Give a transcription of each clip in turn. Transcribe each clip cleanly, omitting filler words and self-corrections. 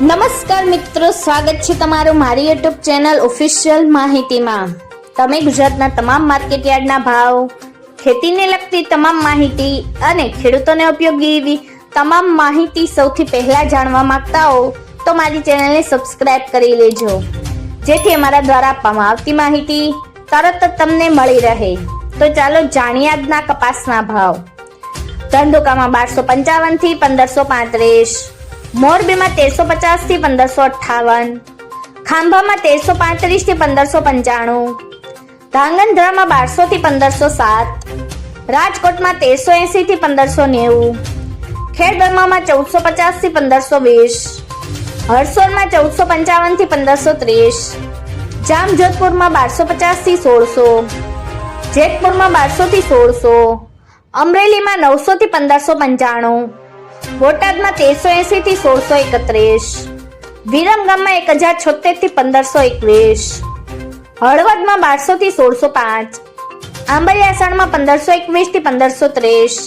નમસ્કાર મિત્રો, સ્વાગત છે તમારું મારી યુટ્યુબ ચેનલ ઓફિશિયલ માહિતીમાં। તમે ગુજરાતના તમામ માર્કેટયાર્ડના ભાવ, ખેતીને લગતી તમામ માહિતી અને ખેડૂતોને ઉપયોગી એવી તમામ માહિતી સૌથી પહેલા જાણવા માંગતા હો તો મારી ચેનલને સબસ્ક્રાઇબ કરી લેજો, જેથી અમારા દ્વારા આપવામાં આવતી માહિતી તરત જ તમને મળી રહે। તો ચાલો જાણીએ આજના કપાસના ભાવ। ધંધુકામાં 1255 થી 1535, મોરબીમાં 1350 થી 1558, ખાંભામાં 1335 થી 1595, ધાંગધ્રામાં 1200 થી 1507, રાજકોટમાં 1380 થી 1590, ખેડબ્રહ્મામાં 1450 થી 1520, હરસોલમાં 1455 થી 1530, જામજોધપુરમાં 1250 થી 1600, જેતપુરમાં 1200 થી 1600, અમરેલીમાં 900 થી 1595, બોટાદમાં 1380 થી 1631, વિરમગામમાં 1076 થી 1521, હળવદમાં 1200 થી 1605, આંબલિયાસણમાં 1521 થી 1530,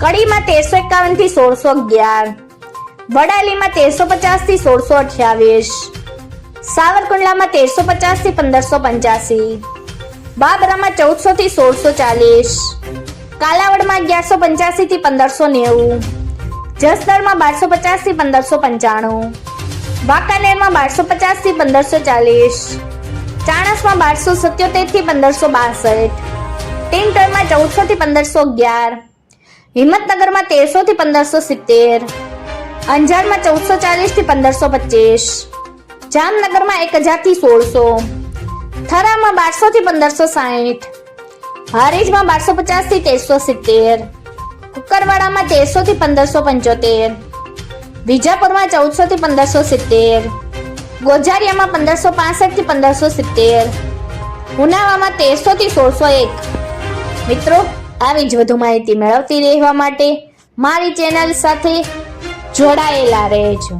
કડીમાં 1351 થી 1611, વડાલીમાં 1350 થી 1628, સાવરકુંડલામાં 1350 થી 1585, બાબરામાં 1400 થી 1640, કાલાવડમાં 1185 થી 1590, જસદણમાં 1250 થી 1595, વાંકાનેરમાં 1250 થી 1540, ચાણસમાં 1277 થી 1562, ટીંટરમાં 1400 થી 1511, હિંમતનગરમાં 1300 થી 1570, અંજારમાં 1440 થી 1525, જામનગરમાં 1000 થી 1600, થરામાં 1200 થી 1560, હારીજમાં 1250 થી 1370, કુકરવાડામાં 1300 થી 1575, વિજાપુરમાં 1400 થી 1570, ગોઝારિયામાં 1565 થી 1570, ઉનાવામાં 1300 થી 1601। મિત્રો, આવી જ વધુ માહિતી મેળવતી રહેવા માટે મારી ચેનલ સાથે જોડાયેલા રહેજો।